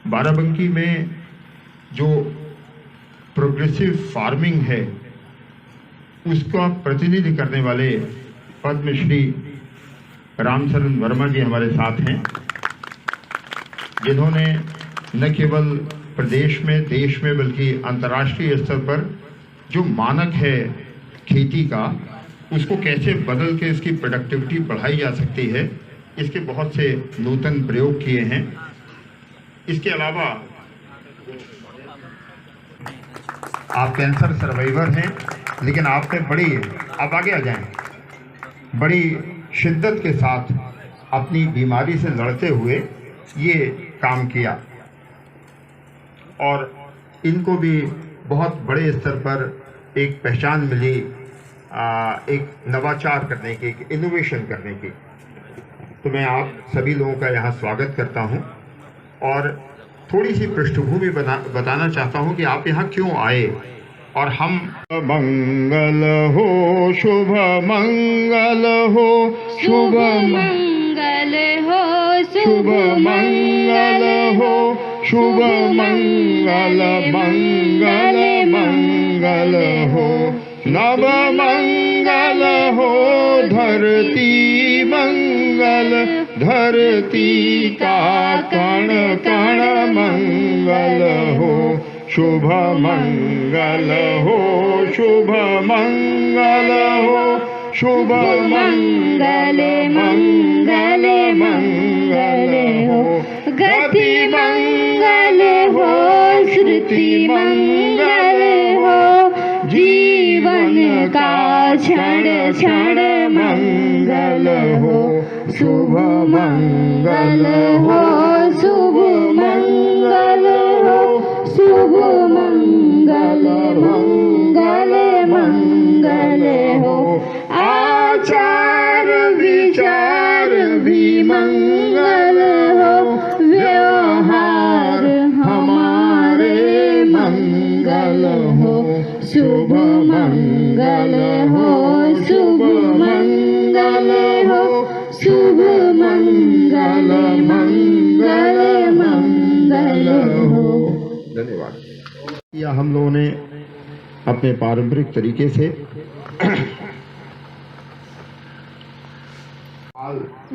बाराबंकी में जो progressive farming है उसका प्रतिनिधि करने वाले पद्मश्री रामचरण वर्मा जी हमारे साथ हैं, जिन्होंने न केवल प्रदेश में, देश में, बल्कि अंतर्राष्ट्रीय स्तर पर जो मानक है खेती का, उसको कैसे बदल के इसकी प्रोडक्टिविटी बढ़ाई जा सकती है, इसके बहुत से नूतन प्रयोग किए हैं। इसके अलावा आप कैंसर सर्वाइवर हैं, लेकिन आपने आप आगे आ जाएं, बड़ी शिद्दत के साथ अपनी बीमारी से लड़ते हुए ये काम किया और इनको भी बहुत बड़े स्तर पर एक पहचान मिली, एक नवाचार करने की, एक इनोवेशन करने की। तो मैं आप सभी लोगों का यहाँ स्वागत करता हूँ और थोड़ी सी पृष्ठभूमि बताना चाहता हूँ कि आप यहाँ क्यों आए। और हम मंगल हो, शुभ मंगल हो, शुभ मंगल हो, शुभ मंगल हो, शुभ मंगल, मंगल मंगल हो, नव मंगल हो, धरती मंगल, धरती का कण कण मंगल हो, शुभ मंगल हो, शुभ मंगल हो, शुभ मंगल, मंगल मंगल हो, गति मंगल हो, श्रुति मंगल हो, जीवन का क्षण क्षण मंगल हो, शुभ मंगल हो, शुभ मंगल हो, शुभ मंगल, मंगल मंगल हो, आचार विचार भी मंगल हो, व्यवहार हमारे मंगल हो, शुभ मंगल हो, शुभ मंगल हो, शुभ मंगल, मंगल मंगल हो। धन्यवाद। या हम लोगों ने अपने पारंपरिक तरीके से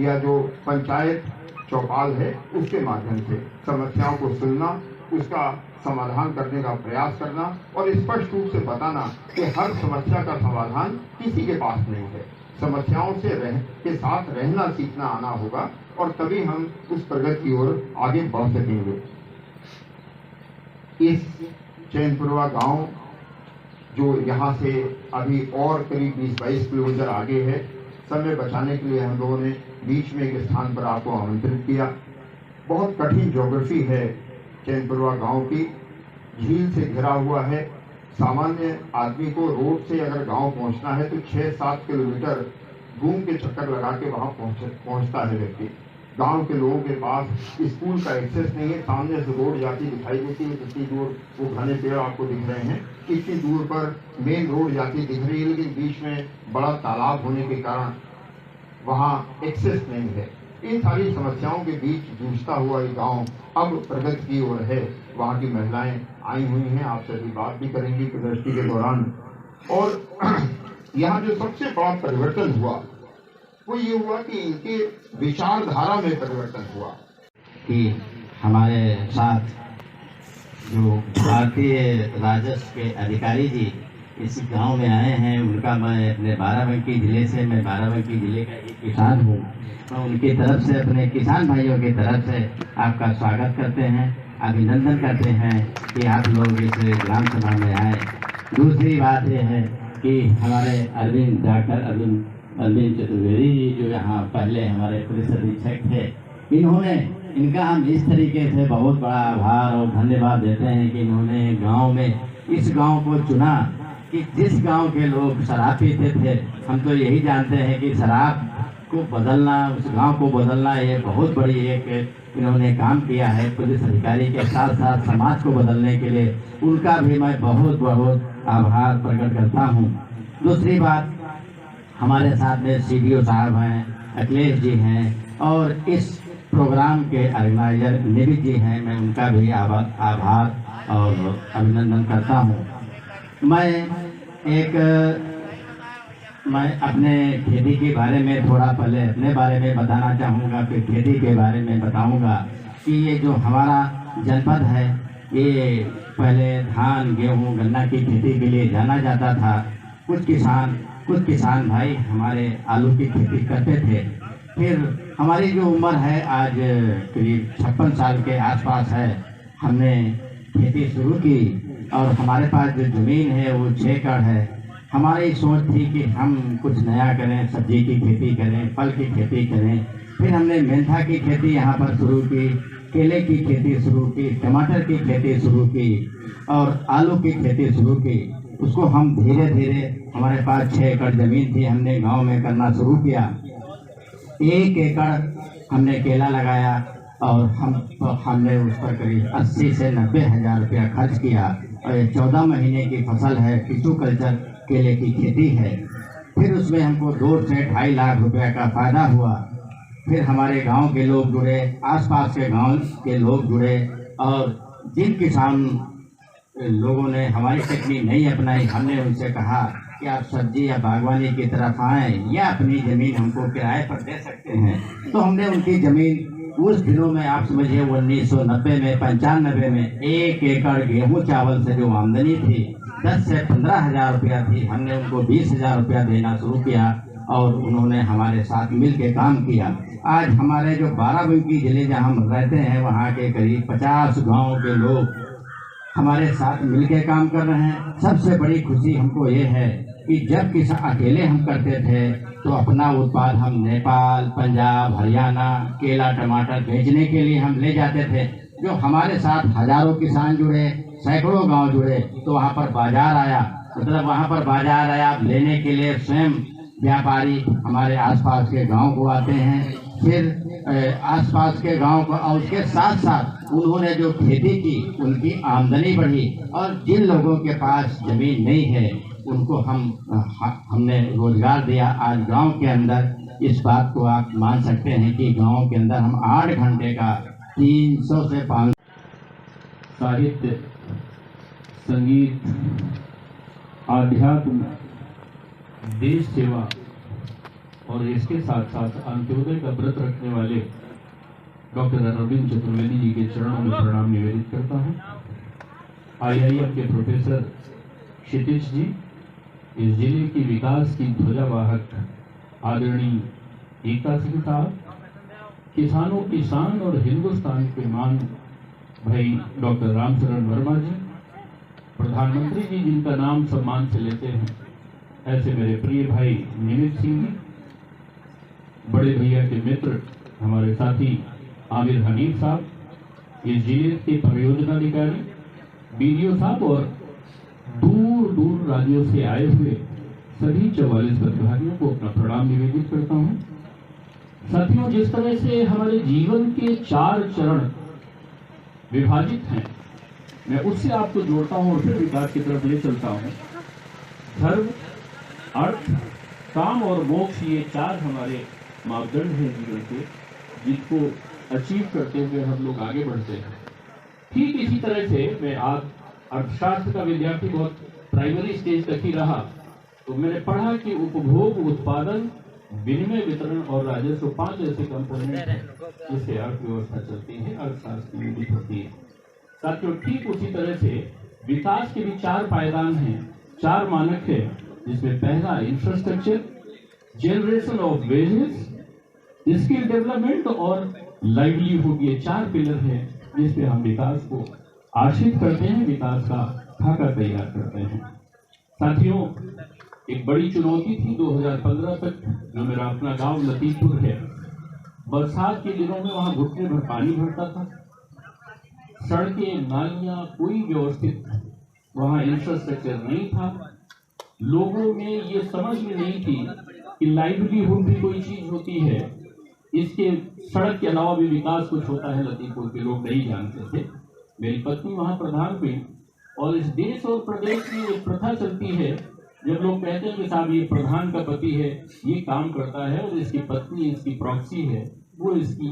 या जो पंचायत चौपाल है उसके माध्यम से समस्याओं को सुनना, उसका समाधान करने का प्रयास करना और स्पष्ट रूप से बताना कि हर समस्या का समाधान किसी के पास नहीं है। समस्याओं के साथ रहना सीखना आना होगा और तभी हम उस प्रगति की ओर आगे बढ़ सकेंगे। इस चैनपुरवा गांव जो यहाँ से अभी और करीब 20-22 किलोमीटर आगे है, समय बचाने के लिए हम लोगों ने बीच में एक स्थान पर आपको आमंत्रित किया। बहुत कठिन ज्योग्राफी है चैनपुरवा गांव की, झील से घिरा हुआ है। सामान्य आदमी को रोड से अगर गांव पहुंचना है तो 6-7 किलोमीटर घूम के चक्कर लगा के वहां पहुंचता है व्यक्ति। गांव के लोगों के पास स्कूल का एक्सेस नहीं है। सामने से रोड जाती दिखाई देती है, कितनी दूर वो घने पेड़ आपको दिख रहे हैं, कितनी दूर पर मेन रोड जाती दिख रही है, लेकिन बीच में बड़ा तालाब होने के कारण वहाँ एक्सेस नहीं है। इन सारी समस्याओं के बीच जूझता हुआ ये गांव अब प्रगति की ओर है। वहाँ की महिलाएं आई हुई हैं, आपसे अभी बात भी करेंगी प्रदर्शनी के दौरान। और यहाँ जो सबसे बड़ा परिवर्तन हुआ वो ये हुआ कि इनके विचारधारा में परिवर्तन हुआ कि हमारे साथ जो भारतीय राजस्व के अधिकारी जी इस गांव में आए हैं, उनका मैं अपने बाराबंकी जिले से, मैं बाराबंकी जिले का एक किसान हूँ, मैं उनकी तरफ से, अपने किसान भाइयों की तरफ से आपका स्वागत करते हैं, अभिनंदन करते हैं कि आप लोग इस ग्राम सभा में आए। दूसरी बात यह है कि हमारे डॉक्टर अरविंद चतुर्वेदी जी जो यहाँ पहले हमारे पुलिस अधीक्षक थे, इनका हम इस तरीके से बहुत बड़ा आभार और धन्यवाद देते हैं कि इन्होंने गांव में इस गांव को चुना कि जिस गांव के लोग शराब पीते थे, हम तो यही जानते हैं कि शराब को बदलना, उस गांव को बदलना, ये बहुत बड़ी एक इन्होंने काम किया है। पुलिस अधिकारी के साथ साथ समाज को बदलने के लिए उनका भी मैं बहुत बहुत आभार प्रकट करता हूँ। दूसरी बात, हमारे साथ में CDO साहब हैं, अखिलेश जी हैं, और इस प्रोग्राम के ऑर्गेनाइजर निवित जी हैं, मैं उनका भी आभार और अभिनंदन करता हूँ। मैं अपने खेती के बारे में थोड़ा पहले अपने बारे में बताना चाहूँगा, फिर खेती के बारे में बताऊँगा कि ये जो हमारा जनपद है ये पहले धान, गेहूँ, गन्ना की खेती के लिए जाना जाता था। कुछ किसान भाई हमारे आलू की खेती करते थे। फिर हमारी जो उम्र है आज करीब 56 साल के आसपास है, हमने खेती शुरू की और हमारे पास जो ज़मीन है वो 6 एकड़ है। हमारी सोच थी कि हम कुछ नया करें, सब्जी की खेती करें, फल की खेती करें। फिर हमने मेंथा की खेती यहाँ पर शुरू की, केले की खेती शुरू की, टमाटर की खेती शुरू की और आलू की खेती शुरू की। उसको हम धीरे धीरे, हमारे पास 6 एकड़ ज़मीन थी, हमने गांव में करना शुरू किया। 1 एकड़ हमने केला लगाया और हमने उस पर करीब 80 से 90 हज़ार रुपया खर्च किया और ये 14 महीने की फसल है, टिश्यू कल्चर केले की खेती है। फिर उसमें हमको 2 से 2.5 लाख रुपए का फायदा हुआ। फिर हमारे गांव के लोग जुड़े, आसपास के गांव के लोग जुड़े और जिन किसान लोगों ने हमारी टेक्निक नहीं अपनाई, हमने उनसे कहा कि आप सब्जी या बागवानी की तरफ आएँ या अपनी ज़मीन हमको किराए पर दे सकते हैं। तो हमने उनकी ज़मीन उस दिनों में, आप समझिए 1990 में, 95 में 1 एकड़ गेहूँ चावल से जो आमदनी थी 10 से 15 हज़ार रुपया थी, हमने उनको 20 हज़ार रुपया देना शुरू किया और उन्होंने हमारे साथ मिल के काम किया। आज हमारे जो बाराबंकी जिले जहाँ हम रहते हैं वहाँ के करीब 50 गाँव के लोग हमारे साथ मिल के काम कर रहे हैं। सबसे बड़ी खुशी हमको ये है कि जब किसान अकेले हम करते थे तो अपना उत्पाद हम नेपाल, पंजाब, हरियाणा केला, टमाटर बेचने के लिए हम ले जाते थे। जो हमारे साथ हजारों किसान जुड़े, सैकड़ों गांव जुड़े, तो वहाँ पर बाजार आया, मतलब वहाँ पर बाजार आया लेने के लिए स्वयं व्यापारी हमारे आसपास के गांव को आते हैं। फिर आसपास के गांव को, और उसके साथ साथ उन्होंने जो खेती की उनकी आमदनी बढ़ी और जिन लोगों के पास ज़मीन नहीं है उनको हमने रोजगार दिया। आज गांव के अंदर इस बात को आप मान सकते हैं कि गांव के अंदर हम 8 घंटे का 300 से 500 साहित्य, संगीत, आध्यात्म, देश सेवा और इसके साथ साथ अंत्योदय का व्रत रखने वाले डॉक्टर अरविंद चतुर्वेदी जी के चरणों में प्रणाम निवेदित करता हूँ। IIM के प्रोफेसर क्षितिज जी, इस जिले की विकास की ध्वजावाहक आदरणीय एकता सिंह साहब, किसानों की शान और हिंदुस्तान के मान भाई डॉक्टर रामचरण वर्मा जी, प्रधानमंत्री जी जिनका नाम सम्मान से लेते हैं ऐसे मेरे प्रिय भाई निमित सिंह जी, बड़े भैया के मित्र हमारे साथी आमिर हनीफ साहब, इस जिले के परियोजना अधिकारी BDO साहब और दूर दूर राज्यों से आए हुए सभी 44 प्रतिभागियों को अपना प्रणाम निवेदित करता हूँ। साथियों, जिस तरह से हमारे जीवन के 4 चरण विभाजित हैं, मैं उससे आपको जोड़ता हूँ और फिर विकास की तरफ ले चलता हूँ। धर्म, अर्थ, काम और मोक्ष, ये 4 हमारे मापदंड हैं जीवन के, जिनको अचीव करते हुए हम लोग आगे बढ़ते हैं। ठीक इसी तरह से मैं आज अर्थशास्त्र का विद्यार्थी बहुत प्राइमरी स्टेज तक ही रहा, तो मैंने पढ़ा कि उपभोग, उत्पादन, विनिमय, वितरण और राजस्व 5 ऐसे कंपोनेंट हैं जिससे अर्थव्यवस्था चलती है, अर्थशास्त्र निर्मित होती है। साथियों, ठीक उसी तरह से विकास के भी 4 पायदान हैं, 4 मानक है, जिसमें पहला infrastructure, generation of wages, skill development और लाइवलीहुड, ये 4 पिलर हैं जिसपे हम विकास को आश्रित करते हैं, विकास का खाका तैयार करते हैं। साथियों, एक बड़ी चुनौती थी 2015 तक, जो मेरा अपना गांव लतीफपुर है। बरसात के दिनों में वहां घुटने भर पानी भरता था, सड़कें, नालियां, कोई व्यवस्थित वहां इंफ्रास्ट्रक्चर नहीं था। लोगों में ये समझ में नहीं थी कि लाइवलीहुड भी कोई चीज होती है, इसके सड़क के अलावा भी विकास कुछ होता है, लतीफपुर के लोग नहीं जानते थे। मेरी पत्नी वहां प्रधान हुई और इस देश और प्रदेश में एक प्रथा चलती है, जब लोग कहते हैं कि साहब ये प्रधान का पति है, ये काम करता है और इसकी पत्नी इसकी प्रॉक्सी है, वो इसकी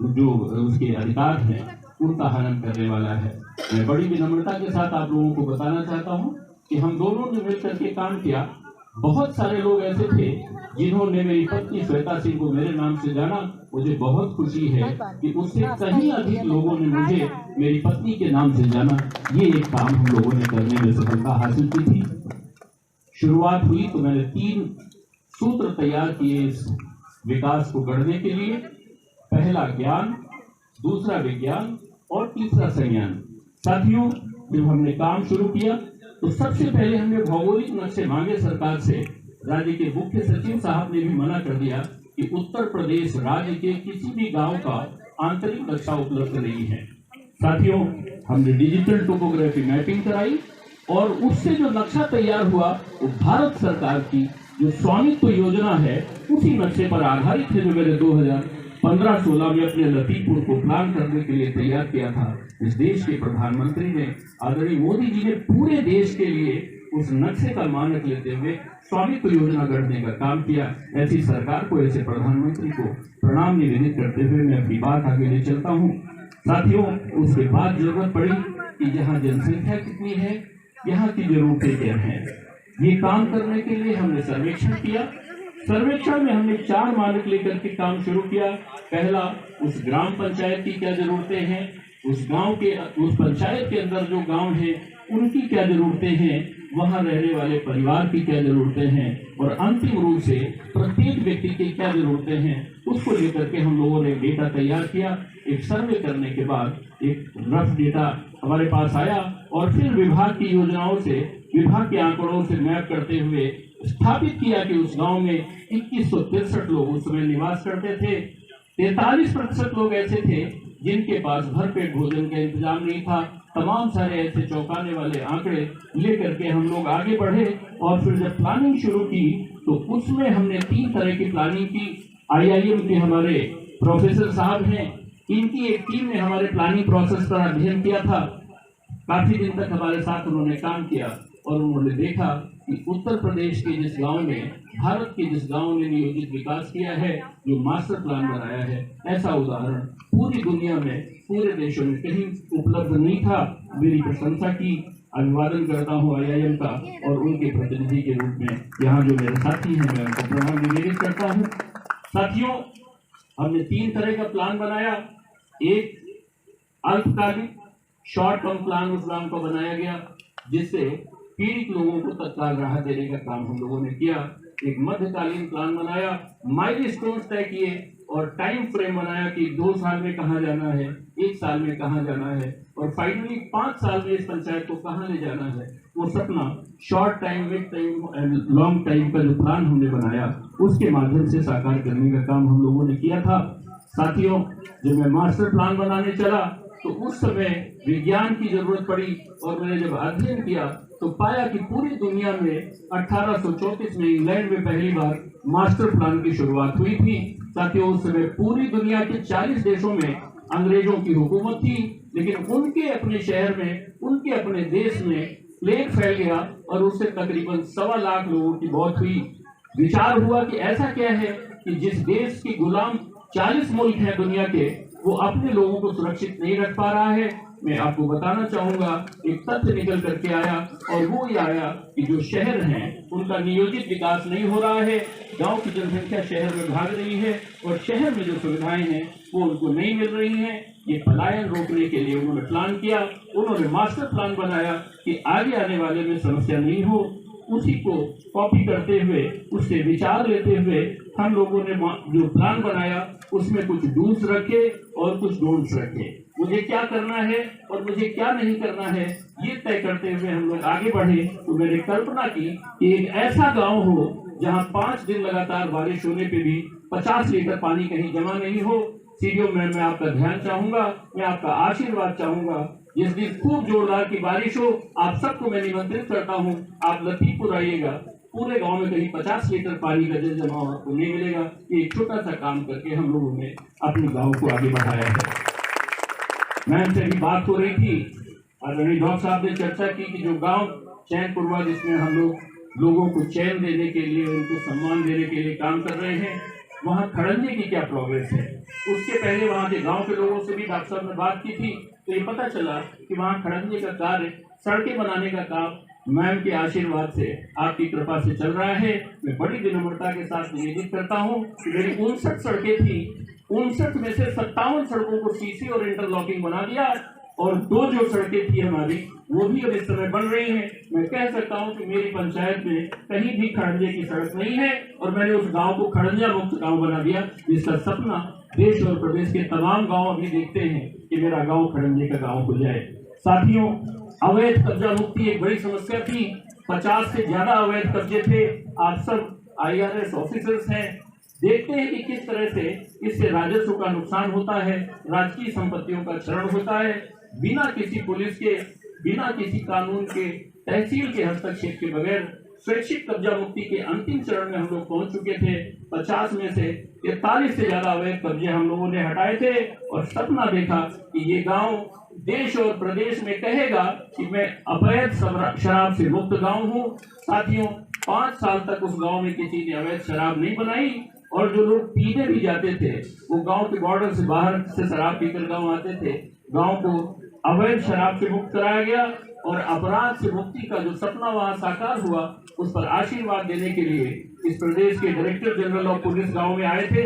जो उसके अधिकार हैं उनका हनन करने वाला है। मैं बड़ी विनम्रता के साथ आप लोगों को बताना चाहता हूं कि हम दोनों ने मिलकर के काम किया। बहुत सारे लोग ऐसे थे जिन्होंने मेरी पत्नी श्वेता सिंह को मेरे नाम से जाना। मुझे बहुत खुशी है कि उससे कहीं अधिक लोगों ने मुझे मेरी पत्नी के नाम से जाना। ये एक काम हम लोगों ने करने में सफलता हासिल की थी। शुरुआत हुई तो मैंने 3 सूत्र तैयार किए इस विकास को गढ़ने के लिए। पहला ज्ञान, दूसरा विज्ञान और तीसरा संज्ञान। साथियों, जब हमने काम शुरू किया तो सबसे पहले हमने भौगोलिक नक्शे मांगे सरकार से। राज्य के मुख्य सचिव साहब ने भी मना कर दिया कि उत्तर प्रदेश राज्य के किसी भी गांव का आंतरिक नक्शा उपलब्ध नहीं है। साथियों, हमने डिजिटल टोपोग्राफी मैपिंग कराई और उससे जो नक्शा तैयार हुआ वो भारत सरकार की जो स्वामित्व योजना है उसी नक्शे पर आधारित है, जो मैंने 2015-16 में अपने लतीपुर को प्लान करने के लिए तैयार किया था। इस देश के प्रधानमंत्री ने, आदरणीय मोदी जी ने पूरे देश के लिए उस नक्शे का मानक लेते हुए स्वामित्व योजना गढ़ने का काम किया। ऐसी सरकार को, ऐसे प्रधानमंत्री को प्रणाम निवेदित करते हुए मैं अपनी बात आगे ले चलता हूँ। साथियों, उसके बाद जरूरत पड़ी कि जहाँ जनसंख्या कितनी है, यहाँ की जरूरतें क्या हैं। ये काम करने के लिए हमने सर्वेक्षण किया। सर्वेक्षण में हमने 4 मानक लेकर के काम शुरू किया। पहला, उस ग्राम पंचायत की क्या जरूरतें हैं, उस गांव के, उस पंचायत के अंदर जो गांव है उनकी क्या जरूरतें हैं, वहां रहने वाले परिवार की क्या जरूरतें हैं, और अंतिम रूप से प्रत्येक व्यक्ति की क्या जरूरतें हैं, उसको लेकर के हम लोगों ने डेटा तैयार किया। एक सर्वे करने के बाद एक रफ डेटा हमारे पास आया और फिर विभाग की योजनाओं से, विभाग के आंकड़ों से मैप करते हुए स्थापित किया कि उस गांव में 2163 लोग उस समय निवास करते थे। 43% लोग ऐसे थे जिनके पास भरपेट भोजन का इंतजाम नहीं था। तमाम सारे ऐसे चौंकाने वाले आंकड़े लेकर के हम लोग आगे बढ़े और फिर जब प्लानिंग शुरू की तो उसमें हमने 3 तरह की प्लानिंग की। IIM के हमारे प्रोफेसर साहब हैं, इनकी एक टीम ने हमारे प्लानिंग प्रोसेस पर अध्ययन किया था। काफी दिन तक हमारे साथ उन्होंने काम किया और उन्होंने देखा कि उत्तर प्रदेश के जिस गांव में, भारत के जिस गांव ने नियोजित विकास किया है, जो मास्टर प्लान बनाया है, ऐसा उदाहरण पूरी दुनिया में, पूरे देशों में कहीं उपलब्ध नहीं था। मेरी प्रशंसा की, अभिवादन करता हूँ IIM का और उनके प्रतिनिधि के रूप में यहाँ जो मेरे साथी हैं मैं उनको प्रणाम निवेदित करता हूँ। साथियों, हमने 3 तरह का प्लान बनाया। एक अल्पकालिक शॉर्ट टर्म प्लान उस गांव का बनाया गया जिससे पीड़ित लोगों को तत्काल राहत देने का काम हम लोगों ने किया। एक मध्यकालीन प्लान बनाया, माइलस्टोन्स तय किए और टाइम फ्रेम बनाया कि 2 साल में कहाँ जाना है, 1 साल में कहाँ जाना है और फाइनली 5 साल में इस पंचायत को कहाँ ले जाना है। वो सपना short time, mid time and long time का जो प्लान हमने बनाया उसके माध्यम से साकार करने का काम हम लोगों ने किया था। साथियों, जब मैं मास्टर प्लान बनाने चला तो उस समय विज्ञान की जरूरत पड़ी और मैंने जब अध्ययन किया तो पाया कि पूरी दुनिया में 1834 में इंग्लैंड में पहली बार मास्टर प्लान की शुरुआत हुई थी। साथियों, उस समय पूरी दुनिया के 40 देशों में अंग्रेजों की हुकूमत थी, लेकिन उनके अपने शहर में, उनके अपने देश में प्लेग फैल गया और उससे तकरीबन 1.25 लाख लोगों की मौत हुई। विचार हुआ कि ऐसा क्या है कि जिस देश के गुलाम 40 मुल्क हैं दुनिया के, वो अपने लोगों को सुरक्षित नहीं रख पा रहा है। मैं आपको बताना चाहूंगा, एक तथ्य निकल करके आया और वो ये आया कि जो शहर हैं उनका नियोजित विकास नहीं हो रहा है। गांव की जनसंख्या शहर में भाग रही है और शहर में जो सुविधाएं हैं वो उनको नहीं मिल रही हैं। ये पलायन रोकने के लिए उन्होंने प्लान किया, उन्होंने मास्टर प्लान बनाया कि आगे आने वाले में समस्या नहीं हो। उसी को कॉपी करते हुए, उससे विचार लेते हुए हम लोगों ने जो प्लान बनाया उसमें कुछ डूज रखे और कुछ डोंट्स रखे। मुझे क्या करना है और मुझे क्या नहीं करना है ये तय करते हुए हम लोग आगे बढ़े। तो मैंने कल्पना की कि एक ऐसा गांव हो जहां 5 दिन लगातार बारिश होने पे भी 50 लीटर पानी कहीं जमा नहीं हो। सीडीओ मैं आपका ध्यान चाहूंगा, मैं आपका आशीर्वाद चाहूंगा। जिस दिन खूब जोरदार की बारिश हो, आप सबको मैं निमंत्रित करता हूं, आप लतीपुर आइएगा। पूरे गांव में कहीं 50 लीटर पानी का जल जमाव आपको नहीं मिलेगा। ये एक छोटा सा काम करके हम लोगों ने अपने गांव को आगे बढ़ाया है। मैम से भी बात हो रही थी, आदरणीय डॉक्टर साहब ने चर्चा की कि जो गांव चैनपुरवा, जिसमें हम लोग लोगों को चैन देने के लिए, उनको सम्मान देने के लिए काम कर रहे हैं, वहाँ खड़ंजे की क्या प्रोग्रेस है। उसके पहले वहाँ के गांव के लोगों से भी डॉक्टर साहब ने बात की थी, तो ये पता चला कि वहाँ खड़ंजे का कार्य, सड़कें बनाने का काम मैम के आशीर्वाद से, आपकी कृपा से चल रहा है। मैं बड़ी विनम्रता के साथ निवेदित करता हूँ कि मेरी 59 सड़कें थी, 59 में से 57 सड़कों को सीसी और इंटरलॉकिंग बना दिया, और 2 जो सड़कें थी हमारी वो भी अब इस समय बन रही हैं। मैं कह सकता हूं कि मेरी पंचायत में कहीं भी खड़ंजे की सड़क नहीं है, और मैंने उस गांव को खड़ंजा मुक्त गांव बना दिया, जिसका सपना देश और प्रदेश के तमाम गांव अभी देखते हैं कि मेरा गांव खड़ंजे का गांव हो जाए। साथियों, अवैध कब्जा मुक्ति एक बड़ी समस्या थी। 50 से ज्यादा अवैध कब्जे थे। आप सब IRS ऑफिसर्स हैं, देखते हैं कि किस तरह से इससे राजस्व का नुकसान होता है, राजकीय संपत्तियों का क्षरण होता है, बिना किसी पुलिस के, बिना किसी कानून के, तहसील के हस्तक्षेप के बगैर। स्वैच्छिक कब्जा मुक्ति के अंतिम चरण में हम लोग पहुंच चुके थे। 50 में से 43 से ज्यादा अवैध कब्जे हम लोगों ने हटाए थे, और सपना देखा कि ये गांव देश और प्रदेश में कहेगा कि मैं अवैध शराब से मुक्त गांव हूं। साथियों, 5 साल तक उस गांव में किसी ने अवैध शराब नहीं बनाई, और जो लोग पीने भी जाते थे वो गांव के बॉर्डर से बाहर से शराब पीकर गांव आते थे। गांव को अवैध शराब से मुक्त कराया गया, और अपराध से मुक्ति का जो सपना वहां साकार हुआ, उस पर आशीर्वाद देने के लिए इस प्रदेश के डायरेक्टर जनरल ऑफ पुलिस गांव में आए थे।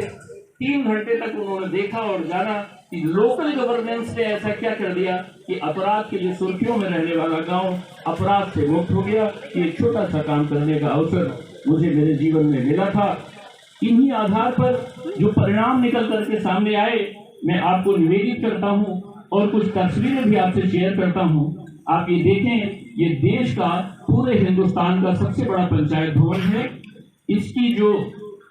3 घंटे तक उन्होंने देखा और जाना कि लोकल गवर्नेंस ने ऐसा क्या कर दिया कि अपराध के लिए सुर्खियों में रहने वाला गांव अपराध से मुक्त हो गया। ये छोटा सा काम करने का अवसर मुझे मेरे जीवन में मिला था। इन्हीं आधार पर जो परिणाम निकल करके सामने आए, मैं आपको निवेदित करता हूं और कुछ तस्वीरें भी आपसे शेयर करता हूं। आप ये देखें, ये देश का, पूरे हिंदुस्तान का सबसे बड़ा पंचायत भवन है। इसकी जो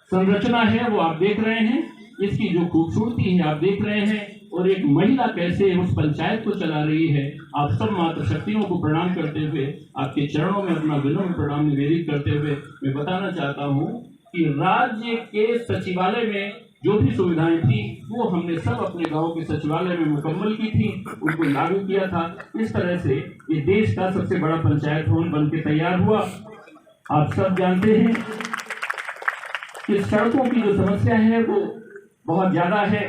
संरचना है वो आप देख रहे हैं, इसकी जो खूबसूरती है आप देख रहे हैं, और एक महिला कैसे उस पंचायत को चला रही है। आप सब मातृशक्तियों को प्रणाम करते हुए, आपके चरणों में अपना विनम्र प्रणाम निवेदित करते हुए मैं बताना चाहता हूँ कि राज्य के सचिवालय में जो भी सुविधाएं थी वो हमने सब अपने गांव के सचिवालय में मुकम्मल की थी, उनको लागू किया था। इस तरह से ये देश का सबसे बड़ा पंचायत भवन बन के तैयार हुआ। आप सब जानते हैं कि सड़कों की जो समस्या है वो बहुत ज्यादा है।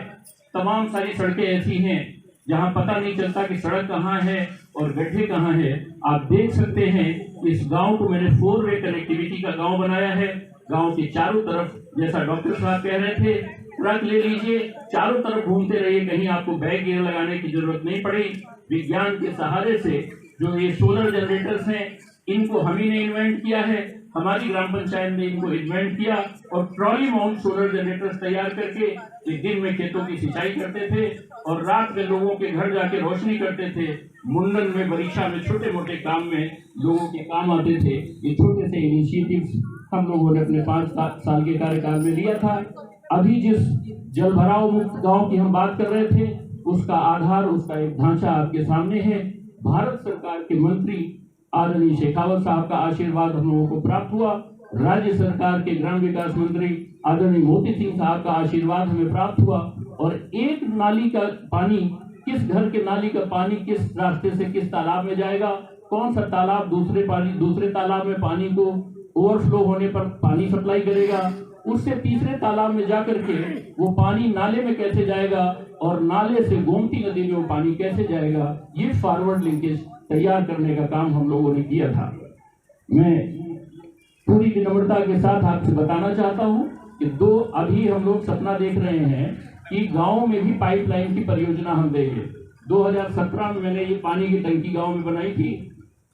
तमाम सारी सड़कें ऐसी हैं जहां पता नहीं चलता कि सड़क कहाँ है और गड्ढे कहाँ है। आप देख सकते हैं इस गांव को मैंने 4 वे कनेक्टिविटी का गांव बनाया है। गांव के चारों तरफ, जैसा डॉक्टर साहब कह रहे थे, ट्रक ले लीजिए, चारों तरफ घूमते रहिए, कहीं आपको बैक गियर लगाने की जरूरत नहीं पड़ी। विज्ञान के सहारे से जो ये सोलर जनरेटर्स हैं, इनको हम ही ने इन्वेंट किया है, हमारी ग्राम पंचायत ने इनको इन्वेंट किया, और ट्रॉली माउंट सोलर जनरेटर्स तैयार करके ये दिन में खेतों की सिंचाई करते थे और रात में लोगों के घर जाके रोशनी करते थे। मुंडन में, परीक्षा में, छोटे मोटे काम में लोगों के काम आते थे। ये छोटे से इनिशिएटिव्स हम लोगों ने अपने 5 साल के कार्यकाल में लिया था। अभी जिस जल भराव मुक्त गांव की हम बात कर रहे थे, उसका आधार, उसका एक ढांचा आपके सामने है। भारत सरकार के मंत्री आदरणीय शेखावत साहब का आशीर्वाद हम लोगों को प्राप्त हुआ। राज्य सरकार के ग्राम विकास मंत्री आदरणीय मोती सिंह साहब का आशीर्वाद हमें प्राप्त हुआ। और एक नाली का पानी, किस घर के नाली का पानी किस रास्ते से किस तालाब में जाएगा, कौन सा तालाब दूसरे तालाब में पानी को ओवरफ्लो होने पर पानी सप्लाई करेगा, उससे तीसरे तालाब में जाकर के वो पानी नाले में कैसे जाएगा, और नाले से गोमती नदी में वो पानी कैसे जाएगा, ये फॉरवर्ड लिंकेज तैयार करने का काम हम लोगों ने किया था। मैं पूरी विनम्रता के साथ आपसे बताना चाहता हूँ कि अभी हम लोग सपना देख रहे हैं कि गाँव में भी पाइपलाइन की परियोजना हम देंगे। 2017 में मैंने ये पानी की टंकी गाँव में बनाई थी,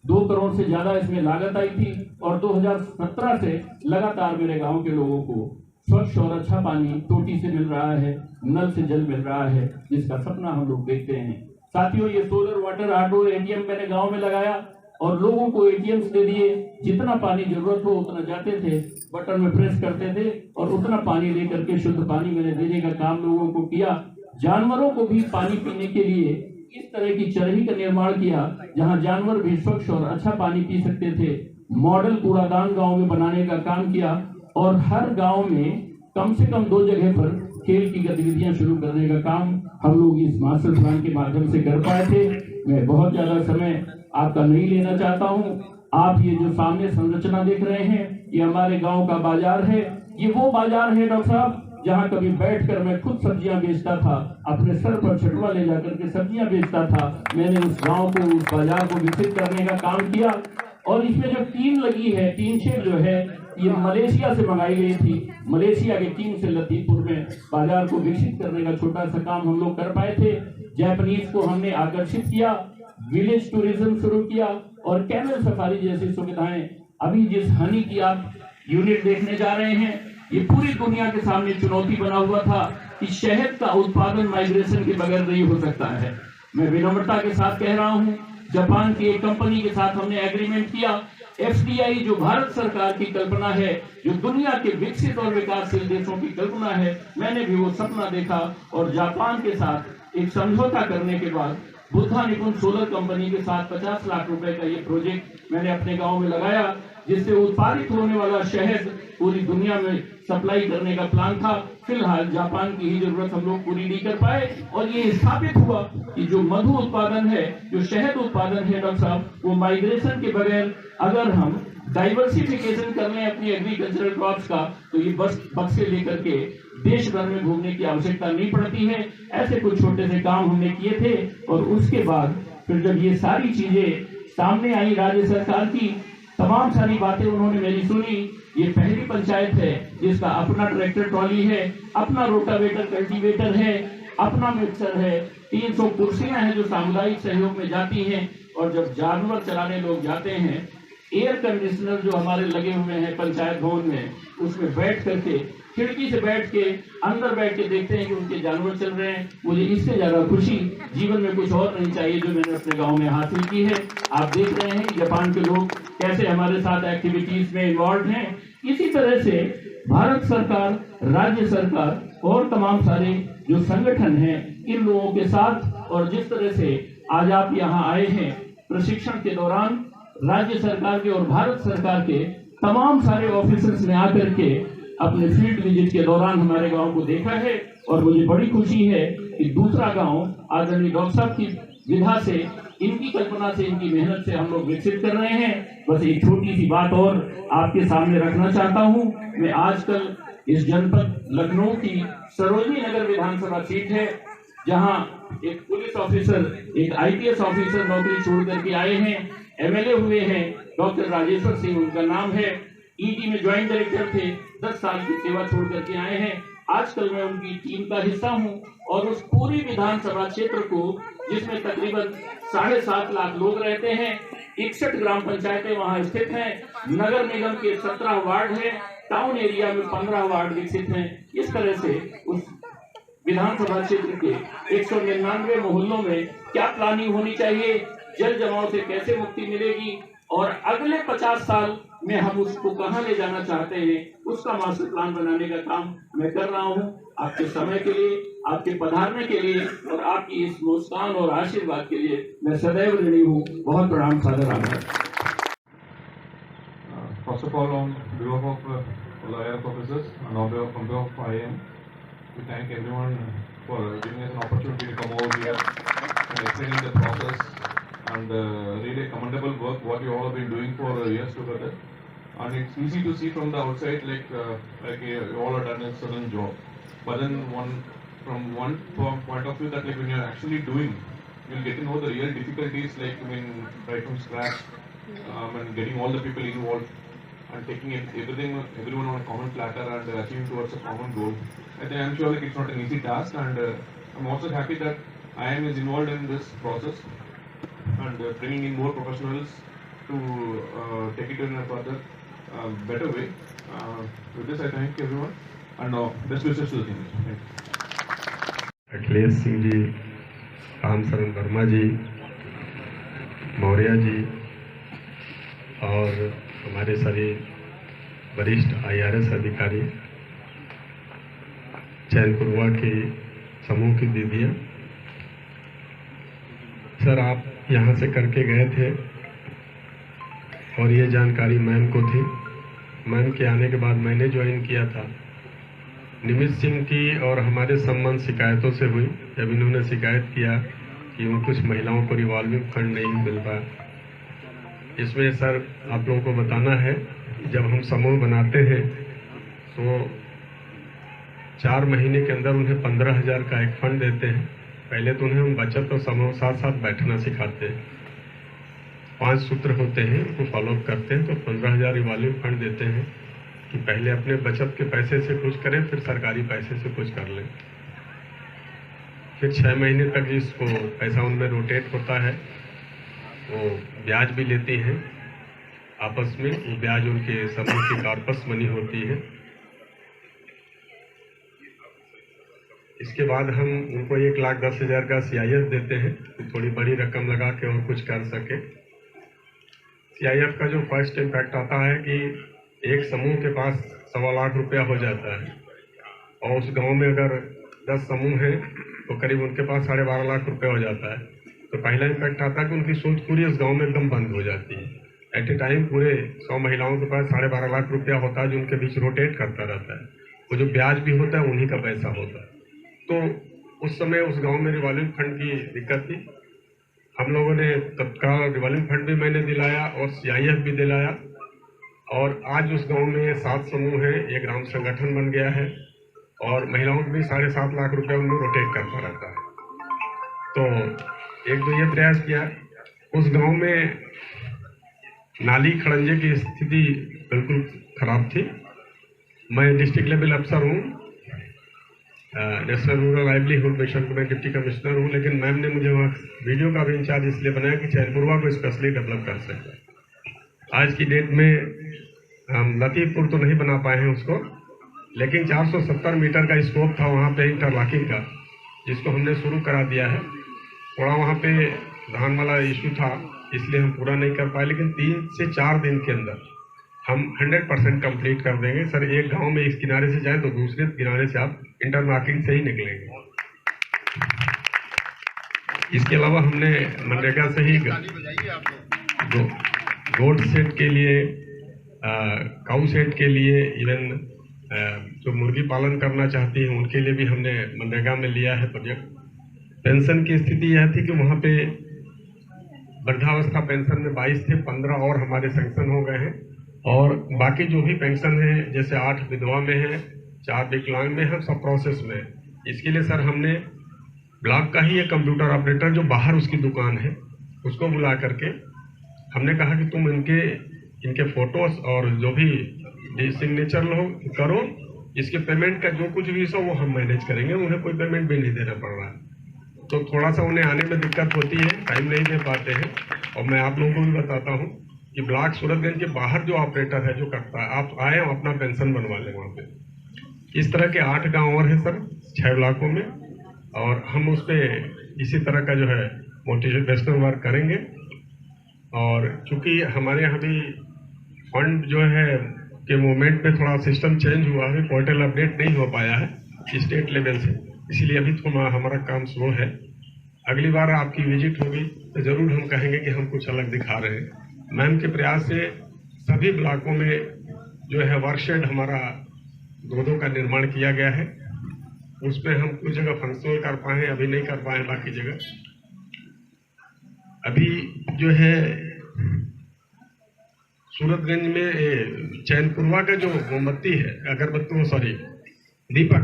2 करोड़ से ज्यादा इसमें लागत आई थी, और 2017 से लगातार मेरे गांव के लोगों को स्वच्छ और अच्छा पानी टोटी से मिल रहा है, नल से जल मिल रहा है, जिसका सपना हम लोग देखते हैं। साथियों, ये सोलर वाटर ऑटो ATM मैंने गांव में लगाया और लोगों को ATMs दे दिए। जितना पानी जरूरत हो उतना जाते थे, बटन में प्रेस करते थे और उतना पानी लेकर के शुद्ध पानी मैंने देने का काम लोगों को किया। जानवरों को भी पानी पीने के लिए इस तरह की चरही का निर्माण किया जहां जानवर भी स्वच्छ और अच्छा पानी पी सकते थे। मॉडल कूड़ादान गांव में बनाने का काम किया, और हर गांव में कम से कम 2 जगह पर खेल की गतिविधियां शुरू करने का काम हम लोग इस मास्टर प्लान के माध्यम से कर पाए थे। मैं बहुत ज्यादा समय आपका नहीं लेना चाहता हूं। आप ये जो सामने संरचना देख रहे हैं, ये हमारे गांव का बाजार है। ये वो बाजार है डॉक्टर साहब जहाँ कभी बैठकर मैं खुद सब्जियां बेचता था, अपने सर पर छटुआ ले जाकर के सब्जियां बेचता था। मैंने उस गांव को, उस बाजार को विकसित करने का काम किया। और इसमें जो टीम लगी है, टीन शेड जो है, ये मलेशिया से मंगाई गई थी। मलेशिया की टीम से लतीफपुर में बाजार को विकसित करने का छोटा सा काम हम लोग कर पाए थे। जापानीज को हमने आकर्षित किया, विलेज टूरिज्म शुरू किया और कैमल सफारी जैसी सुविधाएं। अभी जिस हनी की आप यूनिट देखने जा रहे हैं, ये पूरी दुनिया के सामने चुनौती बना हुआ था कि शहद का उत्पादन माइग्रेशन के बगैर नहीं हो सकता है। मैं विनम्रता के साथ कह रहा हूँ, जापान की एक कंपनी के साथ हमने एग्रीमेंट किया। FDI जो भारत सरकार की कल्पना है, जो दुनिया के विकसित और विकासशील देशों की कल्पना है, मैंने भी वो सपना देखा और जापान के साथ एक समझौता करने के बाद बुद्धा निपुण सोलर कंपनी के साथ 50 लाख रुपए का ये प्रोजेक्ट मैंने अपने गांव में लगाया, जिससे उत्पादित होने वाला शहद पूरी दुनिया में सप्लाई करने का प्लान था। फिलहाल जापान की ही जरूरत हम लोग पूरी नहीं कर पाए और ये स्थापित हुआ कि जो मधु उत्पादन है, जो शहद उत्पादन है डॉक्टर साहब, वो माइग्रेशन के बगैर अगर हम डाइवर्सिफिकेशन कर लें अपनी एग्रीकल्चरल क्रॉप्स का, तो ये बस बक्से लेकर के देश भर में घूमने की आवश्यकता नहीं पड़ती है। ऐसे कुछ छोटे से काम हमने किए थे और उसके बाद फिर जब ये सारी चीजें सामने आई, राज्य सरकार की तमाम सारी बातें उन्होंने मेरी सुनी। ये पहली पंचायत है जिसका अपना ट्रैक्टर ट्रॉली है, अपना रोटावेटर कल्टीवेटर है, अपना मिक्सर है, 300 कुर्सियां हैं जो सामुदायिक सहयोग में जाती हैं। और जब जानवर चराने लोग जाते हैं, एयर कंडीशनर जो हमारे लगे हुए हैं पंचायत भवन में, उसमें बैठ करके खिड़की से बैठ के अंदर बैठ के देखते हैं कि उनके जानवर चल रहे हैं। मुझे इससे ज्यादा खुशी जीवन में कुछ और नहीं चाहिए जो मैंने अपने गांव में हासिल की है। आप देख रहे हैं कि जापान के लोग कैसे हमारे साथ एक्टिविटीज में इन्वॉल्व हैं। इसी तरह से भारत सरकार, राज्य सरकार और तमाम सारे जो संगठन हैं, इन लोगों के साथ, और जिस तरह से आज आप यहाँ आए हैं प्रशिक्षण के दौरान, राज्य सरकार के और भारत सरकार के तमाम सारे ऑफिसर्स ने आकर के अपने फील्ड विजिट के दौरान हमारे गांव को देखा है। और मुझे बड़ी खुशी है कि दूसरा गांव आदरणीय डॉक्टर साहब की विधा से, इनकी कल्पना से, इनकी मेहनत से हम लोग विकसित कर रहे हैं। बस एक छोटी सी बात और आपके सामने रखना चाहता हूं। मैं आजकल इस जनपद लखनऊ की सरोजनी नगर विधानसभा सीट है, जहां एक पुलिस ऑफिसर, एक IPS ऑफिसर नौकरी छोड़ करके आए हैं, MLA हुए हैं, डॉक्टर राजेश्वर सिंह उनका नाम है। ED में ज्वाइंट डायरेक्टर थे, 10 साल की सेवा छोड़ करके आए हैं। आजकल मैं उनकी टीम का हिस्सा हूं और उस पूरी विधानसभा क्षेत्र को, जिसमें तकरीबन 7.5 लाख लोग रहते हैं, 61 ग्राम पंचायतें वहां स्थित हैं, नगर निगम के 17 वार्ड हैं, टाउन एरिया में 15 वार्ड विकसित हैं। इस तरह से उस विधानसभा क्षेत्र के 199 मोहल्लों में क्या प्लानिंग होनी चाहिए, जल जमाव से कैसे मुक्ति मिलेगी और अगले 50 साल में हम उसको कहां ले जाना चाहते हैं, उसका मास्टर प्लान बनाने का काम मैं कर रहा हूं। आपके समय के लिए, आपके पधारने के लिए और आपकी इस मुस्कान और आशीर्वाद के लिए मैं सदैव ऋणी हूं। बहुत प्रणाम, सादर आभार। First of all, on behalf of IRF officers and on behalf of IAM, we thank everyone for giving us an opportunity to come over here and explaining the process and really commendable work what you all have been doing for years together. And it's easy to see from the outside like you all have done a certain job, but then from one point of view that like when you're actually doing, you'll get to know the real difficulties, like right from scratch, and getting all the people involved and taking everyone on a common platter and achieving towards a common goal. I think I'm sure like it's not an easy task, and I'm also happy that IIM is involved in this process and bringing in more professionals to take it in a further better way. With this, I thank everyone and best wishes to the team. Thank you. Akhilesh Singh ji, Ram शरण वर्मा जी, मौर्य जी और हमारे सभी वरिष्ठ IRS अधिकारी, चैनपुरवा के समूह की दीदियाँ, sir आप यहाँ से करके गए थे और ये जानकारी मैम को थी। मैम के आने के बाद मैंने ज्वाइन किया था। निमित सिंह की और हमारे संबंध शिकायतों से हुई, जब इन्होंने शिकायत किया कि उन कुछ महिलाओं को रिवॉल्विंग फंड नहीं मिल पाया। इसमें सर आप लोगों को बताना है, जब हम समूह बनाते हैं तो 4 महीने के अंदर उन्हें 15,000 का एक फंड देते हैं। पहले तो उन्हें हम बचत और समूह साथ साथ बैठना सिखाते हैं। 5 सूत्र होते हैं, उनको फॉलो करते हैं। तो 15,000 रिवॉल्विंग फंड देते हैं कि पहले अपने बचत के पैसे से कुछ करें, फिर सरकारी पैसे से कुछ कर लें। फिर 6 महीने तक जिसको पैसा उनमें रोटेट होता है वो ब्याज भी लेती हैं आपस में। वो ब्याज उनके समूह की कॉर्पस मनी होती है। इसके बाद हम उनको 1,10,000 का CIF देते हैं कि थोड़ी बड़ी रकम लगा के और कुछ कर सके। CIF का जो फर्स्ट इम्पैक्ट आता है कि एक समूह के पास 1.25 लाख रुपया हो जाता है और उस गांव में अगर 10 समूह हैं तो करीब उनके पास 12.5 लाख रुपया हो जाता है। तो पहला इम्पैक्ट आता है कि उनकी सोच पूरी उस गांव में एकदम बंद हो जाती है। एट ए टाइम पूरे 100 महिलाओं के पास 12.5 लाख रुपया होता है जो उनके बीच रोटेट करता रहता है। वो जो ब्याज भी होता है उन्हीं का पैसा होता है। तो उस समय उस गांव में रिवॉल्विंग फंड की दिक्कत थी। हम लोगों ने तत्काल रिवॉल्विंग फंड भी मैंने दिलाया और CIF भी दिलाया और आज उस गांव में 7 समूह हैं। एक ग्राम संगठन बन गया है और महिलाओं को भी 7.5 लाख रुपया उनमें रोटेट करता रहता है। तो एक तो ये प्रयास किया। उस गांव में नाली खड़ंजे की स्थिति बिल्कुल खराब थी। मैं डिस्ट्रिक्ट लेवल अफसर हूँ, नेशनल रूरल लाइवलीहुड मिशन को मैं डिप्टी कमिश्नर हूँ, लेकिन मैम ने मुझे वहाँ वीडियो का भी इंचार्ज इसलिए बनाया कि चैनपुरवा को स्पेशली डेवलप कर सके। आज की डेट में हम लतीफपुर तो नहीं बना पाए हैं उसको, लेकिन 470 मीटर का स्कोप था वहाँ पे इंटरलॉकिंग का, जिसको हमने शुरू करा दिया है। थोड़ा वहाँ पे धान वाला इशू था इसलिए हम पूरा नहीं कर पाए, लेकिन 3 से 4 दिन के अंदर हम 100% कंप्लीट कर देंगे। सर एक गांव में इस किनारे से जाए तो दूसरे किनारे से आप इंटरलॉकिंग से ही निकलेंगे। इसके अलावा हमने मनरेगा से ही गोट सेट के लिए, काऊ सेट के लिए, इवन जो मुर्गी पालन करना चाहती हैं उनके लिए भी हमने मनरेगा में लिया है प्रोजेक्ट। पेंशन की स्थिति यह थी कि वहाँ पे वृद्धावस्था पेंशन में 22 थे, 15 और हमारे सैंक्शन हो गए हैं और बाकी जो भी पेंशन है जैसे 8 विधवा में है, 4 विकलांग में है, सब प्रोसेस में है। इसके लिए सर हमने ब्लॉक का ही एक कंप्यूटर ऑपरेटर जो बाहर उसकी दुकान है उसको बुला करके हमने कहा कि तुम इनके फोटोज और जो भी सिग्नेचर लो करो, इसके पेमेंट का जो कुछ भी सब वो हम मैनेज करेंगे, उन्हें कोई पेमेंट भी नहीं देना पड़ रहा है। तो थोड़ा सा उन्हें आने में दिक्कत होती है, टाइम नहीं दे पाते हैं। और मैं आप लोगों को भी बताता हूँ कि ब्लॉक सूरतगंज के बाहर जो ऑपरेटर है जो करता है, आप आए और अपना पेंशन बनवा लें वहाँ पे। इस तरह के 8 गाँव और हैं सर 6 ब्लॉकों में, और हम उस पर इसी तरह का जो है मोटिवेशनल वर्क करेंगे। और चूँकि हमारे यहाँ भी फंड जो है के मूवमेंट में थोड़ा सिस्टम चेंज हुआ है, पोर्टल अपडेट नहीं हो पाया है स्टेट लेवल से, इसलिए अभी थोड़ा हमारा काम स्लो है। अगली बार आपकी विजिट होगी तो ज़रूर हम कहेंगे कि हम कुछ अलग दिखा रहे हैं। मैम के प्रयास से सभी ब्लॉकों में जो है वर्कशेड हमारा 2-2 का निर्माण किया गया है। उस पर हम कुछ जगह फंक्शनल कर पाए, अभी नहीं कर पाए बाकी जगह। अभी जो है सूरतगंज में चैनपुरवा का जो मोमबत्ती है, अगरबत्ती, सॉरी दीपक,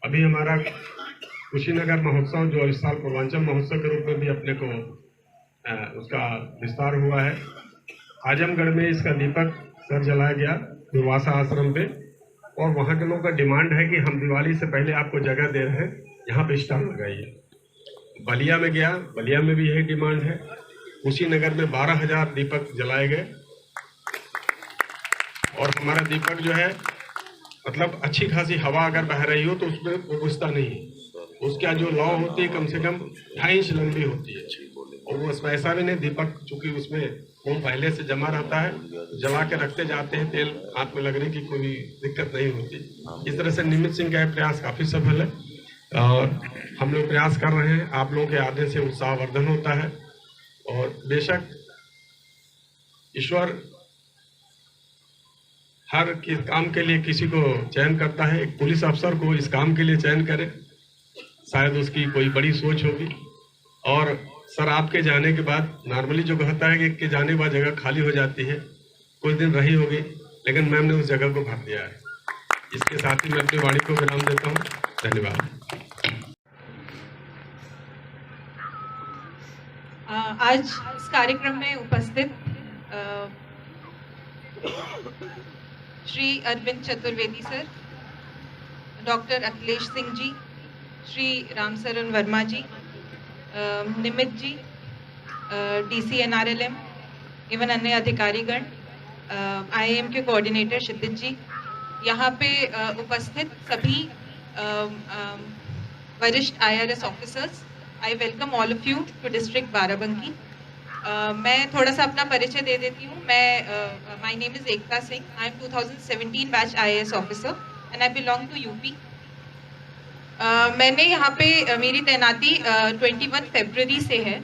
अभी हमारा कुशीनगर महोत्सव जो इस साल पूर्वांचल महोत्सव के रूप में भी अपने को उसका विस्तार हुआ है। आजमगढ़ में इसका दीपक सर जलाया गया दुर्वासा आश्रम पे, और वहाँ के लोगों का डिमांड है कि हम दिवाली से पहले आपको जगह दे रहे हैं, यहाँ पे स्टॉल लगाइए। बलिया में गया, बलिया में भी यही डिमांड है। कुशीनगर में 12,000 दीपक जलाए गए, और हमारा दीपक जो है मतलब अच्छी खासी हवा अगर बह रही हो तो उसमें बुझता नहीं है। उसका जो लौ होती है कम से कम 2.5 इंच लंबी होती है, और वो ऐसा भी नहीं, दीपक चूंकि उसमें वो पहले से जमा रहता है, जला के रखते जाते हैं, तेल हाथ में लगने की कोई दिक्कत नहीं होती। इस तरह से निमित सिंह का प्रयास काफ़ी सफल है और हम लोग प्रयास कर रहे हैं। आप लोगों के आने से उत्साहवर्धन होता है, और बेशक ईश्वर हर काम के लिए किसी को चयन करता है। एक पुलिस अफसर को इस काम के लिए चयन करे, शायद उसकी कोई बड़ी सोच होगी। और सर आपके जाने के बाद नॉर्मली जो कहता है कि जाने के बाद जगह खाली हो जाती है, कुछ दिन रही होगी, लेकिन मैम ने उस जगह को भर दिया है। इसके साथ ही मैं अपनी वाणी को विराम देता हूँ। धन्यवाद। आज इस कार्यक्रम में उपस्थित श्री अरविंद चतुर्वेदी सर, डॉक्टर अखिलेश सिंह जी, श्री रामशरण वर्मा जी, निमित जी, DC NRLM, एवं अन्य अधिकारीगण, IAM के कोऑर्डिनेटर क्षितिज जी, यहाँ पे उपस्थित सभी वरिष्ठ IRS officers, I welcome all of you to district Barabanki. मैं थोड़ा सा अपना परिचय दे देती हूँ। My name is Ekta Singh, I am 2017 batch IAS officer and I belong to UP. मैंने यहाँ पे मेरी तैनाती 21 फरवरी से है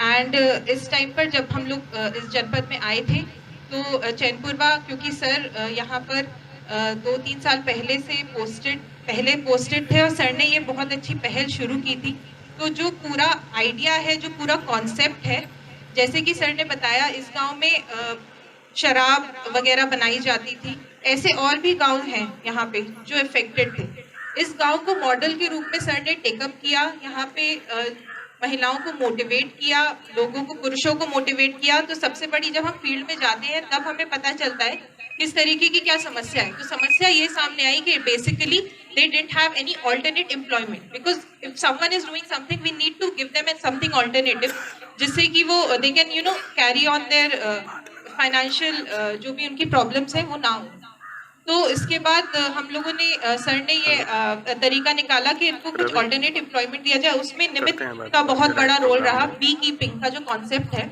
एंड इस टाइम पर जब हम लोग इस जनपद में आए थे तो चैनपुरवा, क्योंकि सर यहाँ पर 2-3 साल पहले से पोस्टेड थे और सर ने ये बहुत अच्छी पहल शुरू की थी। तो जो पूरा आइडिया है, जो पूरा कॉन्सेप्ट है, जैसे कि सर ने बताया, इस गांव में शराब वगैरह बनाई जाती थी, ऐसे और भी गांव हैं यहाँ पे जो इफेक्टेड थे। इस गांव को मॉडल के रूप में सर ने टेकअप किया, यहाँ पे महिलाओं को मोटिवेट किया, लोगों को, पुरुषों को मोटिवेट किया। तो सबसे बड़ी, जब हम फील्ड में जाते हैं तब हमें पता चलता है किस तरीके की क्या समस्या है। तो समस्या ये सामने आई कि basically they didn't have any alternate employment, because if someone is doing something we need to give them something alternative, जिससे कि वो they can carry on their financial जो भी उनकी problems है वो ना हो। तो इसके बाद हम लोगों ने, सर ने ये तरीका निकाला कि इनको कुछ alternate employment दिया जाए। उसमें निमित का बहुत बड़ा रोल रहा। बी कीपिंग का जो कॉन्सेप्ट है,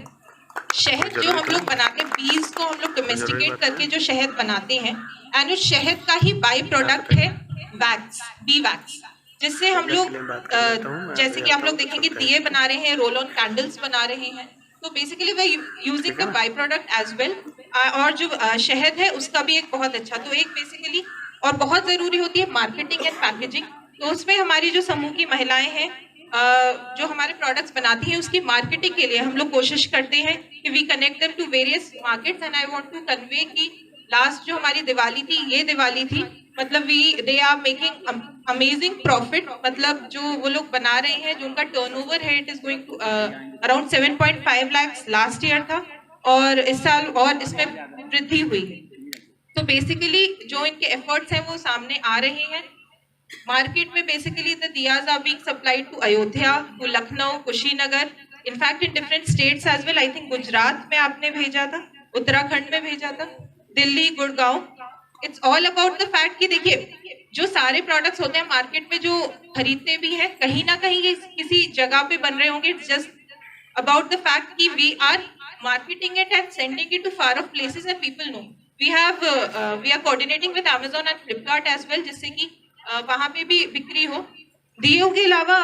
शहद जो हम लोग बनाते हैं, बीज को हम लोग डोमेस्टिकेट करके जो शहद बनाते हैं, एंड उस शहद का ही बाई प्रोडक्ट है वैक्स, बी वैक्स, जिससे हम लोग जैसे कि आप लोग देखेंगे दिए बना रहे हैं, रोल ऑन कैंडल्स बना रहे हैं। तो basically we using the by product as well. और जो शहद है उसका भी एक बहुत अच्छा, तो एक बेसिकली, और बहुत ज़रूरी होती है मार्केटिंग एंड पैकेजिंग। तो उसमें हमारी जो समूह की महिलाएं हैं जो हमारे प्रोडक्ट्स बनाती हैं, उसकी मार्केटिंग के लिए हम लोग कोशिश करते हैं कि we connect them to various markets. And I want to convey कि लास्ट जो हमारी दिवाली थी, ये दिवाली थी, मतलब they are making amazing profit. मतलब जो वो लोग बना रहे हैं, जो उनका टर्नओवर है, it is going to around 7.5 lakh last year था, और इस साल और इसमें वृद्धि हुई है। तो बेसिकली जो इनके एफर्ट्स हैं वो सामने आ रहे हैं। मार्केट में basically the diyas are being supplied to Ayodhya, to Lucknow, Kushinagar, in fact in different states as well. I think Gujarat में आपने भेजा था, उत्तराखंड में भेजा था, Delhi, Gurgaon. It's all about the fact कि देखिए, जो सारे प्रोडक्ट्स होते हैं मार्केट में जो खरीदते भी हैं, कहीं ना कहीं ये किसी जगह पे बन रहे होंगे। It's just about the fact कि we are marketing it and sending it to far off places and people know. We are coordinating with Amazon and Flipkart as well, जिससे कि वहाँ पे भी बिक्री हो। दियों के अलावा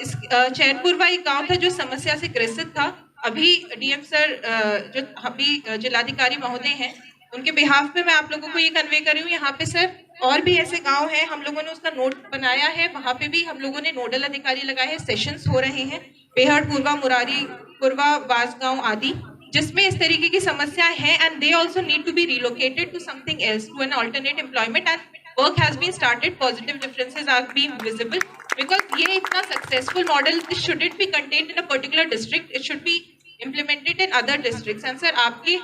इस चैनपुरवा एक गाँव था जो समस्या से ग्रसित था। अभी DM सर जो अभी जिलाधिकारी महोदय हैं, उनके बिहाफ पे मैं आप लोगों को ये कन्वे कर रही हूँ। यहाँ पे सर और भी ऐसे गांव हैं, हम लोगों ने उसका नोट बनाया है, वहाँ पे भी हम लोगों ने नोडल अधिकारी लगाए हैं, सेशंस हो रहे हैं, बेहड़, पूर्वा, मुरारी, पूर्वा, बासगांव आदि, जिसमें इस तरीके की समस्याएं हैं। And they also need to be relocated to something else, to an alternate employment, and work has been started, positive differences are being visible, because ये इतना successful model, this shouldn't be contained in a particular district, it should be implemented in other districts. And sir, आपके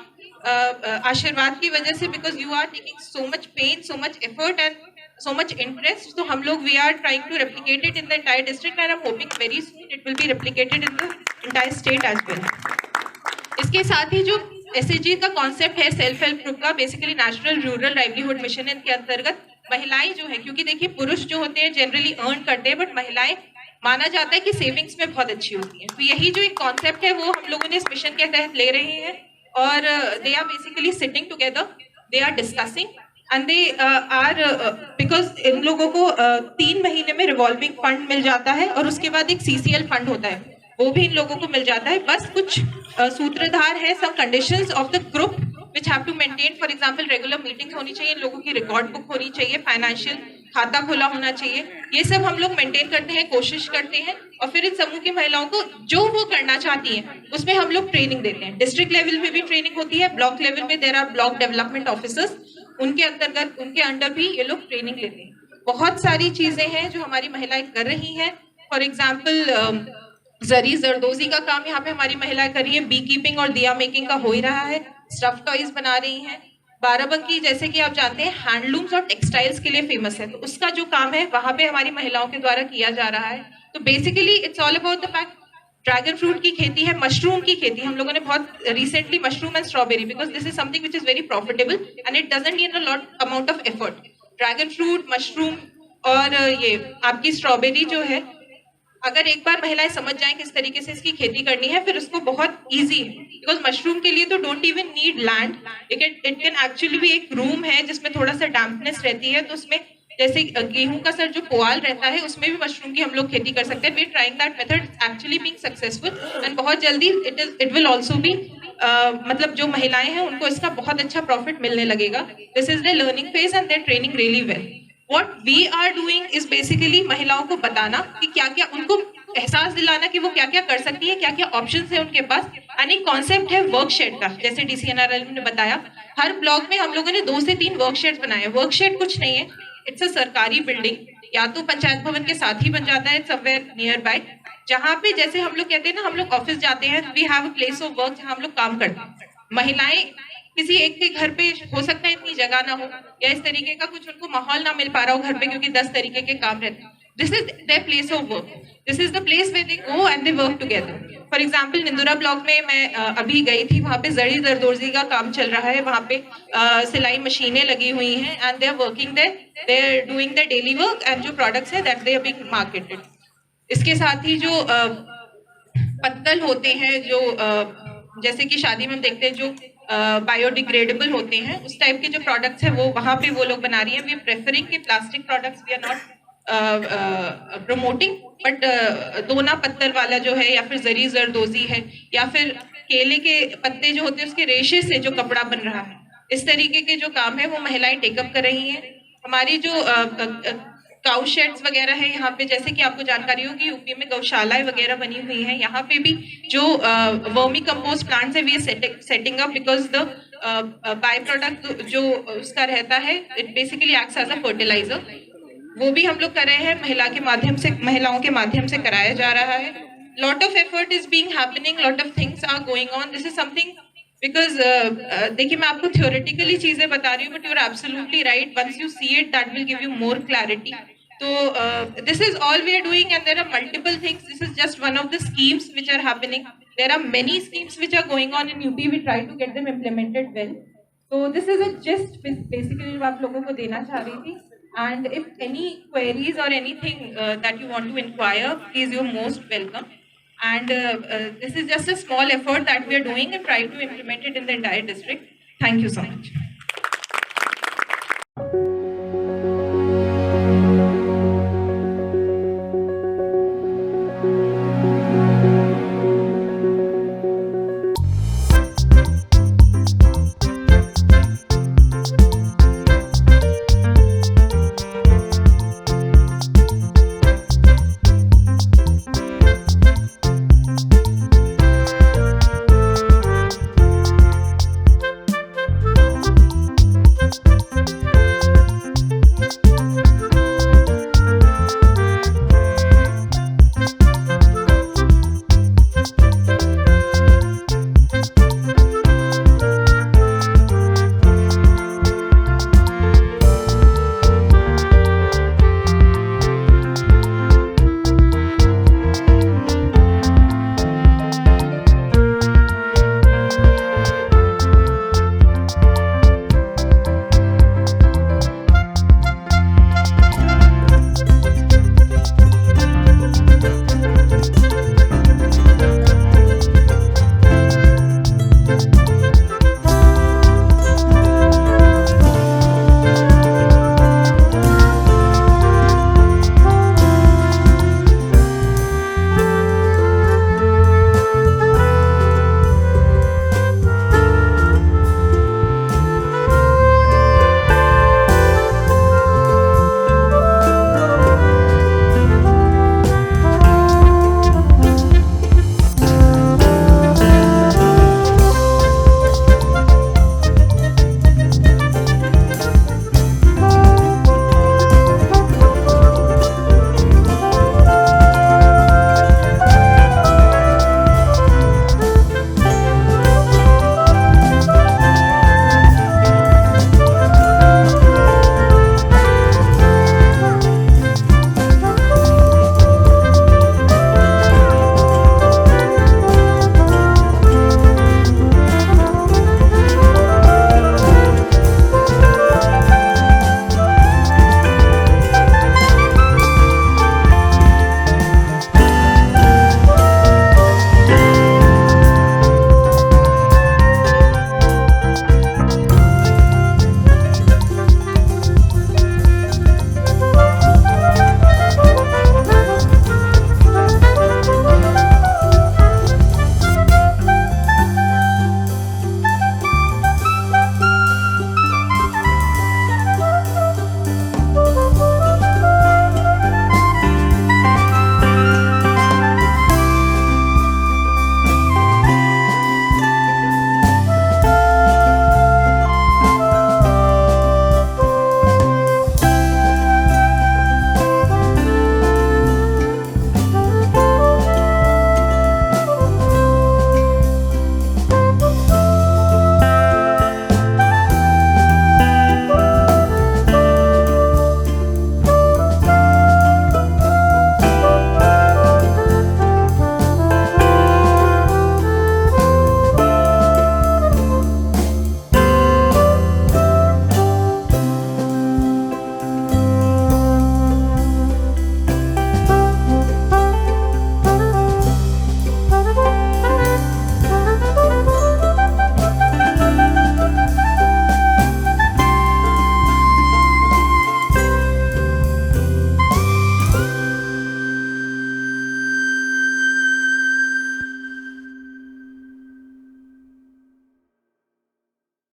आशीर्वाद की वजह से, because you are taking so much pain, so much effort and so much interest, तो हम लोग we are trying to replicate it in the entire district, and I'm hoping very soon it will be replicated in the entire state as well. इसके साथ ही जो SHG का concept है, self help group का, basically national rural livelihood mission के अंतर्गत महिलाएं जो है, क्योंकि देखिए पुरुष जो होते हैं जनरली अर्न करते हैं, बट महिलाएं माना जाता है कि सेविंग्स में बहुत अच्छी होती हैं। तो यही जो एक कॉन्सेप्ट है वो हम लोगों ने इस मिशन के तहत ले रहे हैं, और they are basically sitting together, they are discussing and they are, because इन लोगों को 3 महीने में रिवॉल्विंग फंड मिल जाता है, और उसके बाद एक CCL फंड होता है, वो भी इन लोगों को मिल जाता है। बस कुछ सूत्रधार है, some conditions of the group which have to maintain, for example regular meetings होनी चाहिए, इन लोगों की रिकॉर्ड बुक होनी चाहिए, फाइनेंशियल खाता खुला होना चाहिए, ये सब हम लोग मेंटेन करते हैं, कोशिश करते हैं। और फिर इन समूह की महिलाओं को जो वो करना चाहती हैं उसमें हम लोग ट्रेनिंग देते हैं। डिस्ट्रिक्ट लेवल पे भी ट्रेनिंग होती है, ब्लॉक लेवल पे there are block development officers, उनके अंतर्गत उनके अंडर भी ये लोग ट्रेनिंग लेते हैं। बहुत सारी चीजें हैं जो हमारी महिलाएं कर रही हैं। फॉर एग्जाम्पल जरी जरदोजी का काम यहाँ पे हमारी महिलाएं कर रही है, बी कीपिंग और दिया मेकिंग का हो ही रहा है, स्टफ टॉयज बना रही हैं। बाराबंकी जैसे कि आप जानते हैं हैंडलूम्स और टेक्सटाइल्स के लिए फेमस है, तो उसका जो काम है वहां पे हमारी महिलाओं के द्वारा किया जा रहा है। तो basically it's all about the fact dragon fruit की खेती है, मशरूम की खेती हम लोगों ने बहुत recently, mushroom and strawberry, because this is something which is very profitable and it doesn't need a lot amount of effort. Dragon fruit, mushroom और ये आपकी स्ट्रॉबेरी जो है, अगर एक बार महिलाएं समझ जाएं किस तरीके से इसकी खेती करनी है, फिर उसको बहुत इजी है। बिकॉज मशरूम के लिए तो don't even need land, it can actually भी एक रूम है जिसमें थोड़ा सा डैम्पनेस रहती है, तो उसमें जैसे गेहूं का सर जो पुआल रहता है उसमें भी मशरूम की हम लोग खेती कर सकते हैं। We trying that method, actually being successful and बहुत जल्दी इट विल आल्सो बी मतलब जो महिलाएं हैं उनको इसका बहुत अच्छा प्रॉफिट मिलने लगेगा। This is the learning phase and their training really well. What we are doing is basically महिलाओं को बताना कि क्या क्या, उनको एहसास दिलाना कि वो क्या क्या कर सकती है, क्या क्या ऑप्शंस है उनके पास। एंड एक कॉन्सेप्ट है वर्कशेड का, जैसे DCNRL ने बताया, हर ब्लॉक में हम लोगों ने 2 से 3 वर्कशेड बनाए। वर्कशेड कुछ नहीं है, इट्स अ सरकारी बिल्डिंग, या तो पंचायत भवन के साथ ही बन जाता है समवेयर नियर बाय, जहाँ पे जैसे हम लोग कहते हैं ना, हम लोग ऑफिस जाते हैं, we have a place of work जहाँ हम लोग काम करते हैं। महिलाएं किसी एक के घर पे हो सकता है इतनी जगह ना हो, या इस तरीके का कुछ उनको माहौल ना मिल पा रहा हो घर पे, क्योंकि 10 तरीके के काम रहते हैं। This is their place of work, this is the place where they go and they work together. For example Nindura block में मैं अभी गई थी, वहाँ पे जरी जरदोजी का काम चल रहा है, वहाँ पे सिलाई मशीनें लगी हुई हैं and they are working there, they are doing the daily work and जो प्रोडक्ट्स है that they are being marketed. इसके साथ ही जो पत्तल होते हैं, जो जैसे कि शादी में हम देखते हैं जो बायोडिग्रेडेबल होते हैं, उस टाइप के जो प्रोडक्ट्स हैं वो वहाँ पे वो लोग बना रही हैं। वी आर प्रेफरिंग कि plastic products we are not promoting, but दोना पत्तल वाला जो है, या फिर जरी जरदोजी है, या फिर केले के पत्ते जो होते हैं उसके रेशे से जो कपड़ा बन रहा है, इस तरीके के जो काम है वो महिलाएं टेकअप कर रही हैं। हमारी जो काउ शेड्स वगैरह है यहाँ पे, जैसे कि आपको जानकारी होगी यूपी में गौशालाएं वगैरह बनी हुई हैं, यहाँ पे भी जो वर्मी कंपोस्ट प्लांट्स है we are setting up, because the by product जो उसका रहता है it basically acts as a fertiliser, वो भी हम लोग कर रहे हैं महिलाओं के माध्यम से कराया जा रहा है। Lot of effort is being happening, lot of things are going on, this is something because देखिए मैं आपको थियोरेटिकली चीजें बता रही हूँ, but you are absolutely right, once you see it that will give you more clarity. तो this is all we are doing and there are multiple things, this is just one of the schemes which are happening, there are many schemes which are going on in UP, we try to get them implemented well. So this is a gist basically जो आप लोगों को देना चाह रही थी, and if any queries or anything that you want to inquire, please you're most welcome. And this is just a small effort that we are doing and try to implement it in the entire district. Thank you so much.